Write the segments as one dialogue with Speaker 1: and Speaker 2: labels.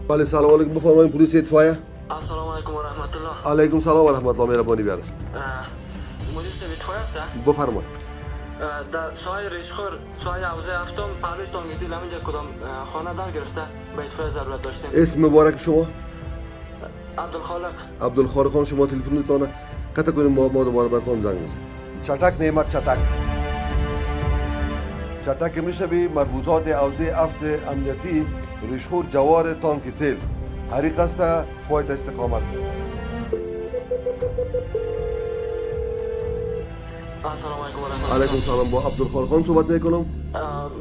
Speaker 1: بله سلام علیکم، بفرمایید پلیس اطفائیه.
Speaker 2: السلام علیکم و رحمت الله.
Speaker 1: علیکم سلام و رحمت الله. مهربانی بیاد.
Speaker 2: مدیر اطفائیه است؟
Speaker 1: بفرمایید.
Speaker 2: در سایه ریشخور سایه حوزه هفتم پهلوی تانگیتی همینجا کدام خانه در گرفته به اطفائیه ضرورت داشتیم.
Speaker 1: اسم مبارک شما؟
Speaker 2: عبدالخالق.
Speaker 1: عبدالخالق خان، شما تلفنتون قطع کنیم، ما دوباره براتون زنگ میزنیم. چتک نعمت چتک. چتک میشه مربوطات حوزه هفت امنیتی ریشخور جوار تانک تیل. حریق است، خواهید استقامت.
Speaker 2: السلام علیکم و رحمت الله.
Speaker 1: علیکم سلام، با عبدالخالق خان صحبت میکنم.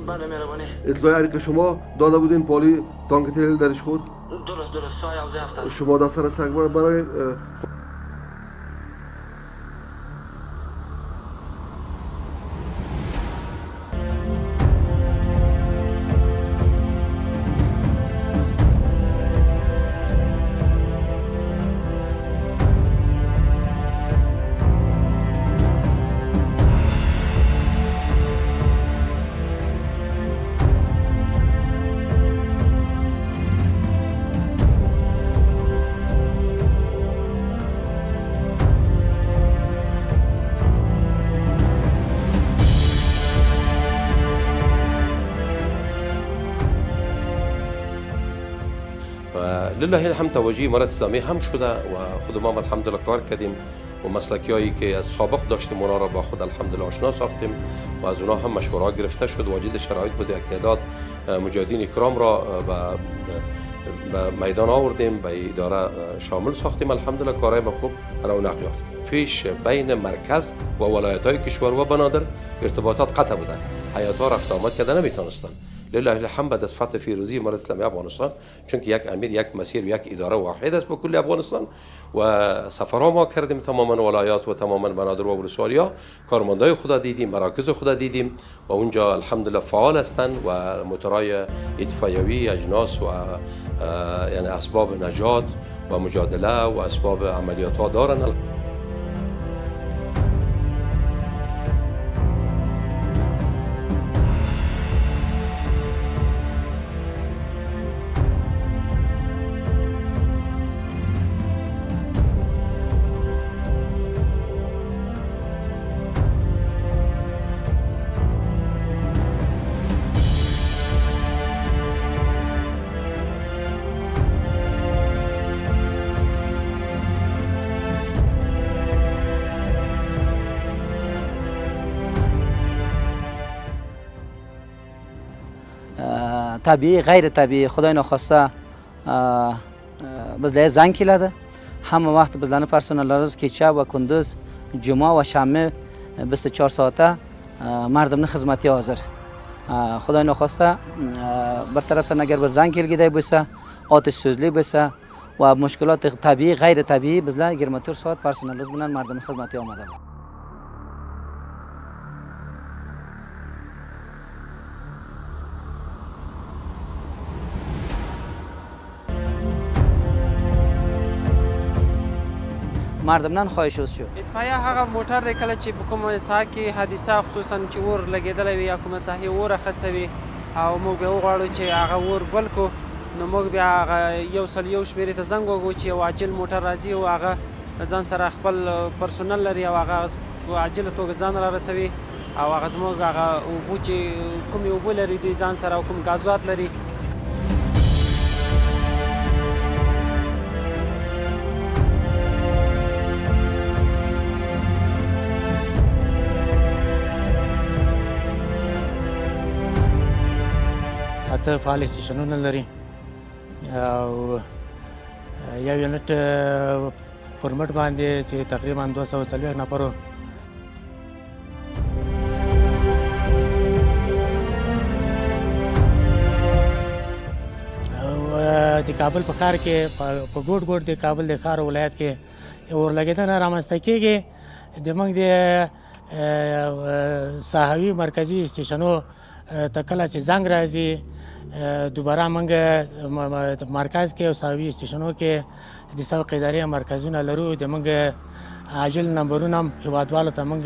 Speaker 2: بله مهربانی.
Speaker 1: اطلاع حریق شما داده بودین پالی تانک تیل در ریشخور؟
Speaker 2: درست سایه حوزه هفت است.
Speaker 1: شما در سر سگ برای
Speaker 3: لله الحمد توجیه امارت اسلامی هم شده و خود ما الحمدلله کار کردیم و مسلکی هایی که از سابق داشتیم اونا را با خود الحمدلله آشنا ساختیم و از اونا هم مشوره گرفته شد. واجد شرایط بود یک تعداد مجاهدین اکرام را به میدان آوردیم، به اداره شامل ساختیم. الحمدلله کارهای ما خوب رونق یافت. فیش بین مرکز و ولایت های کشور و بنادر ارتباطات قطع بوده، حیات ها رفت آمد کرده نمیتونستن. لله الحمد بعد از فتح فیروزی امارت اسلامی افغانستان، چون که یک امیر، یک مسیر و یک اداره واحد است به کل افغانستان و سفرها ما کردیم تماما ولایات و تماما بنادر و ولسوالی‌ها، کارمندای خدا دیدیم، مراکز خدا دیدیم و اونجا الحمدلله فعال هستند و موتورای اطفائیوی، اجناس و یعنی اسباب نجات و مجادله و اسباب عملیات ها دارن.
Speaker 4: طبیعی غیر طبیعی خدای نخواسته بزله زنگ کلاده همه وقت بزلانه پرسنل روز کیچه و کندوز جمعه و شنبه 24 ساعته مردم خدمتی حاضر. خدای نخواسته برطرف نگر بر زنگ کلگیده بسه، آتش سوزلی بسه و مشکلات طبیعی غیر طبیعی بزله 24 ساعت پرسنل روز بنن مردم خدمتی آمده. مردم نن خواهش شد.
Speaker 5: اطفائیه هغه موټر دی کله چې په کومه ساحه کې حادثه خصوصا چې اور لګېدلی وي یا کومه ساحې اور اخیسته وي او موږ بیا وغواړو چې هغه اور بل کړو، نو موږ بیا هغه 101 شمېرې ته زنګ وکړو چې یو عاجل موټر راځي او هغه ځان سره خپل پرسونل لري او هغه په عاجله توګه ځان را رسوي او هغه زموږ هغه اوبه چې کومې اوبه لري دوی ځان سره او کوم ګازات لري.
Speaker 6: اته فعال سټیشنونه لري او یو یونټ پرمټ باندې چې تقریبا 240 نفرو د کابل په ښار کې په ګوټ ګوټ د کابل د ښار ولایت کې اورلګېدنه رامنځته کېږي. د موږ د ساحوي مرکزي سټیشنو ته کله چې زنګ راځي دوباره موږ مرکز کې او ساحوي سټیشنو کې د سوق ادارې مرکزونه لرو. د موږ عاجل نمبرونه هم هیوادوالو ته موږ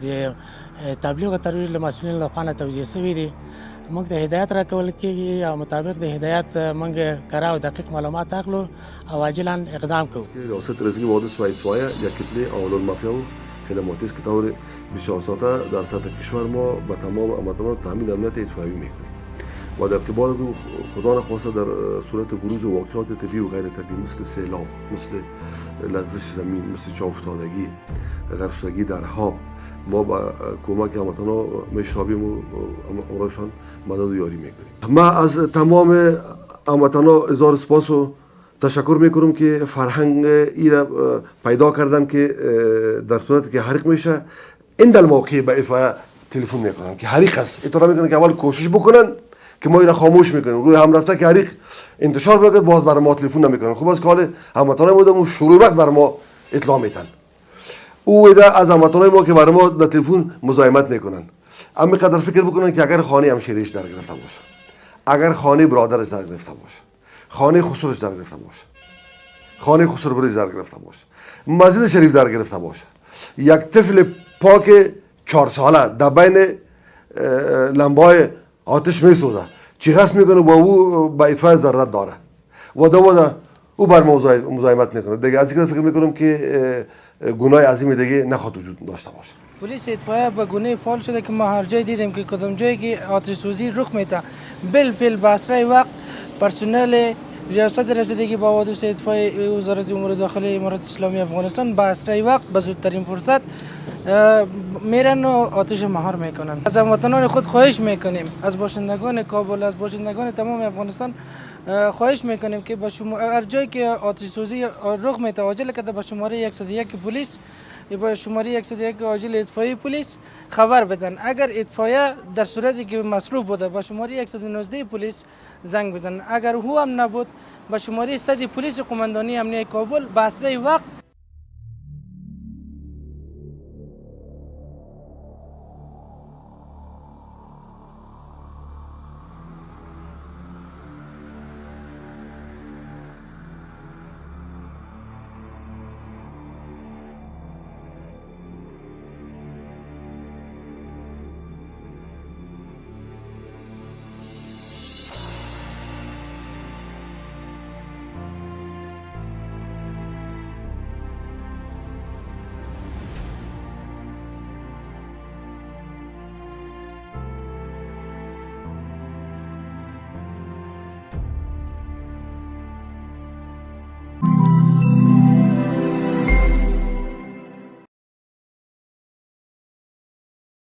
Speaker 6: د تبلیغ او ترویج له مسؤلینو لخوا نه توجیه شوي دي. موږ ته هدایت راکول کېږي او مطابق د هدایت موږ کره او دقیق معلومات اخلو او عاجلا اقدام کوو.
Speaker 1: ریاست رزگی وادی سوایسوایا یک کتله اولون مافیا و خدماتی است که طور 24 ساعته در سطح کشور ما به تمام هموطنان تامین امنیت اطفایی میکنیم و در ارتباط او خدا نخواسته در صورت بروز واقعات طبیعی و غیر طبیعی مثل سیلاب، مثل لغزش زمین، مثل جا افتادگی، غرق شدگی در آب ما با کمک هموطنان میشتابیم و امرایشان مدد و یاری میکنیم. ما از تمام هموطنان اظهار سپاس و تشکر میکنم که فرهنگ ایرا پیدا کردن که در صورتی که حریق میشه این در موقع به اطفائیه تلفن میکنن که حریق است. اینطور میکنن که اول کوشش بکنن که ما اینا خاموش میکنیم. روی هم رفته که حریق انتشار بگه باز برای ما تلفن نمیکنن. خب از که حال هموطنان بودم شروع وقت برای ما اطلاع میتن. او ایده از هموطنان ما که برای ما در تلفن مزاحمت میکنن. اما قدر فکر بکنن که اگر خانه همشیریش در گرفته باشه، اگر خانه برادرش در گرفته باشه، خانه خسروش در گرفته باشه، خانه خسروبرش در گرفته باشه، مسجد شریف در گرفته باشه، یک طفل پاک 4 ساله در بین لمبای آتش میسوزه، چی قصد میکنه با او به اطفای ضرورت داره و دوباره او بر مزاحمت میکنه. دیگه از این فکر میکنم که گناه عظیمی دیگه نخواهد وجود داشته باشه.
Speaker 7: پلیس اطفائیه به گونه فعال شده که ما هر جای دیدیم که کدام جایی که آتش سوزی رخ میده بالفعل به اسرع وقت پرسنل ریاست رسیدگی با حوادث اطفای وزارت امور داخلی امارات اسلامی افغانستان به اسرع وقت به زودترین فرصت میرن و آتش مهار میکنن. از هموطنان خود خواهش میکنیم، از باشندگان کابل، از باشندگان تمام افغانستان خواهش میکنیم که هر جایی که آتش سوزی رخ میده عاجل کده به شماره 101 پلیس با شماره 101 عاجل اطفایی پلیس خبر بدن. اگر اطفایه در صورتی که مصروف بوده با شماره 119 پلیس زنگ بزنن. اگر هو هم نبود با شماره 100 پلیس قماندانی امنیه کابل به اسرع وقت